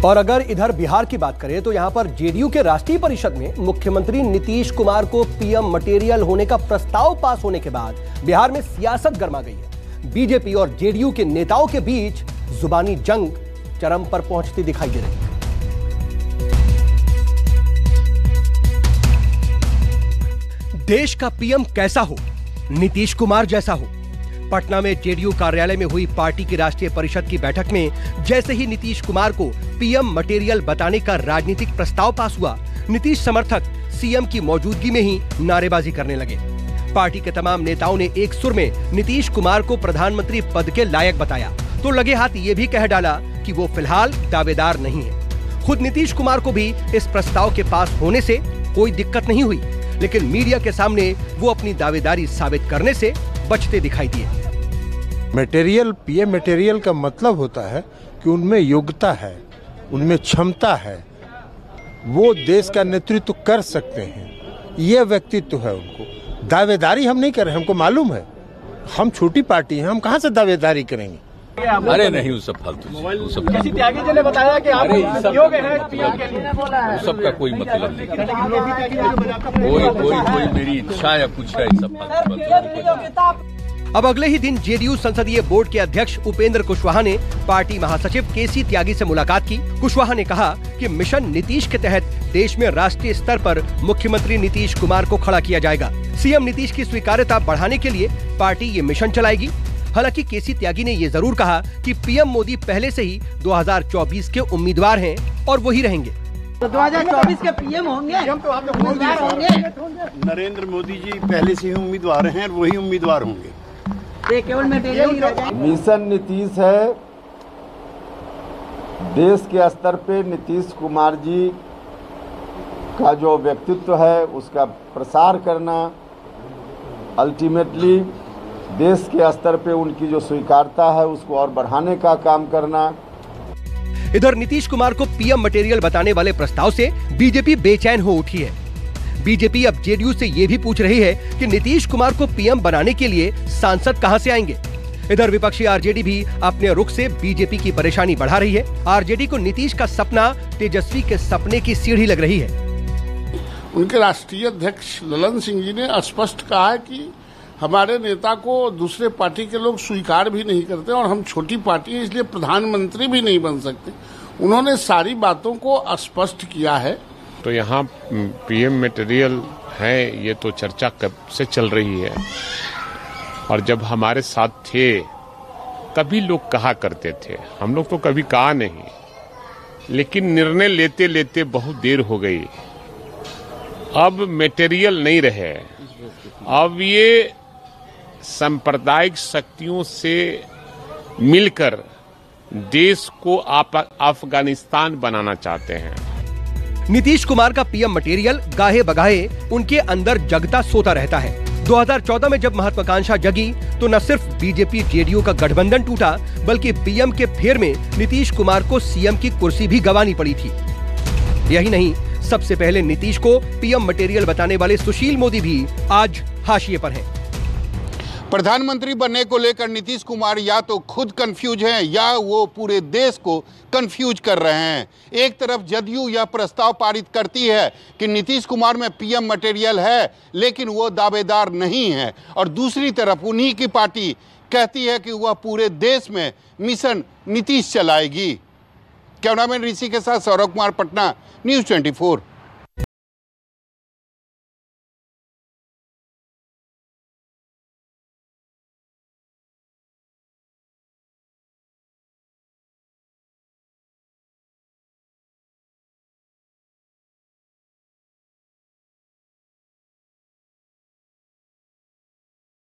और अगर इधर बिहार की बात करें तो यहां पर जेडीयू के राष्ट्रीय परिषद में मुख्यमंत्री नीतीश कुमार को पीएम मटेरियल होने का प्रस्ताव पास होने के बाद बिहार में सियासत गर्मा गई है। बीजेपी और जेडीयू के नेताओं के बीच जुबानी जंग चरम पर पहुंचती दिखाई दे रही है। देश का पीएम कैसा हो? नीतीश कुमार जैसा हो। पटना में जेडीयू कार्यालय में हुई पार्टी की राष्ट्रीय परिषद की बैठक में जैसे ही नीतीश कुमार को पीएम मटेरियल बताने का राजनीतिक प्रस्ताव पास हुआ, नीतीश समर्थक सीएम की मौजूदगी में ही नारेबाजी करने लगे। पार्टी के तमाम नेताओं ने एक सुर में नीतीश कुमार को प्रधानमंत्री पद के लायक बताया, तो लगे हाथ ये भी कह डाला कि वो फिलहाल दावेदार नहीं है। खुद नीतीश कुमार को भी इस प्रस्ताव के पास होने से कोई दिक्कत नहीं हुई, लेकिन मीडिया के सामने वो अपनी दावेदारी साबित करने से बचते दिखाई दिए। मटेरियल, पीएम मटेरियल का मतलब होता है कि उनमें योग्यता है, उनमें क्षमता है, वो देश का नेतृत्व कर सकते हैं, ये व्यक्तित्व है उनको। दावेदारी हम नहीं कर रहे, हमको मालूम है हम छोटी पार्टी हैं, हम कहाँ से दावेदारी करेंगे। अरे नहीं, उस सब फालतू, उस सब केसी त्यागी जी ने बताया कि आप योग्य हैं पीएम के लिए। उस सब का कोई मतलब नहीं, कोई मेरी इच्छा या कुछ है, सब फालतू। अब अगले ही दिन जेडीयू संसदीय बोर्ड के अध्यक्ष उपेंद्र कुशवाहा ने पार्टी महासचिव केसी त्यागी से मुलाकात की। कुशवाहा ने कहा कि मिशन नीतीश के तहत देश में राष्ट्रीय स्तर पर मुख्यमंत्री नीतीश कुमार को खड़ा किया जाएगा। सीएम नीतीश की स्वीकार्यता बढ़ाने के लिए पार्टी ये मिशन चलाएगी। हालांकि केसी त्यागी ने ये जरूर कहा कि पीएम मोदी पहले से ही 2024 के उम्मीदवार हैं और वही रहेंगे। तो 2024 के पीएम होंगे, उम्मीदवार होंगे। नरेंद्र मोदी जी पहले से ही उम्मीदवार हैं, वही उम्मीदवार होंगे। केवल मटेरियल ही रह जाएगा। मिशन नीतीश है। देश के स्तर पे नीतीश कुमार जी का जो व्यक्तित्व है उसका प्रसार करना, अल्टीमेटली देश के स्तर पे उनकी जो स्वीकार्यता है उसको और बढ़ाने का काम करना। इधर नीतीश कुमार को पीएम मटेरियल बताने वाले प्रस्ताव से बीजेपी बेचैन हो उठी है। बीजेपी अब जेडीयू से ये भी पूछ रही है कि नीतीश कुमार को पीएम बनाने के लिए सांसद कहां से आएंगे। इधर विपक्षी आरजेडी भी अपने रुख से बीजेपी की परेशानी बढ़ा रही है। आरजेडी को नीतीश का सपना तेजस्वी के सपने की सीढ़ी लग रही है। उनके राष्ट्रीय अध्यक्ष ललन सिंह जी ने स्पष्ट कहा है कि हमारे नेता को दूसरे पार्टी के लोग स्वीकार भी नहीं करते और हम छोटी पार्टी है, इसलिए प्रधानमंत्री भी नहीं बन सकते। उन्होंने सारी बातों को स्पष्ट किया है। तो यहाँ पीएम मटेरियल है, ये तो चर्चा कब से चल रही है, और जब हमारे साथ थे तभी लोग कहा करते थे। हम लोग तो कभी कहा नहीं, लेकिन निर्णय लेते लेते बहुत देर हो गई। अब मटेरियल नहीं रहे, अब ये सांप्रदायिक शक्तियों से मिलकर देश को अफगानिस्तान बनाना चाहते हैं। नीतीश कुमार का पीएम मटेरियल गाहे बगाहे उनके अंदर जगता सोता रहता है। 2014 में जब महत्वाकांक्षा जगी तो न सिर्फ बीजेपी जेडीयू का गठबंधन टूटा, बल्कि पीएम के फेर में नीतीश कुमार को सीएम की कुर्सी भी गंवानी पड़ी थी। यही नहीं, सबसे पहले नीतीश को पीएम मटेरियल बताने वाले सुशील मोदी भी आज हाशिए पर हैं। प्रधानमंत्री बनने को लेकर नीतीश कुमार या तो खुद कंफ्यूज हैं या वो पूरे देश को कंफ्यूज कर रहे हैं। एक तरफ जदयू यह प्रस्ताव पारित करती है कि नीतीश कुमार में पीएम मटेरियल है, लेकिन वो दावेदार नहीं है, और दूसरी तरफ उन्हीं की पार्टी कहती है कि वह पूरे देश में मिशन नीतीश चलाएगी। कैमरामैन ऋषि के साथ सौरभ कुमार, पटना, न्यूज़ 24।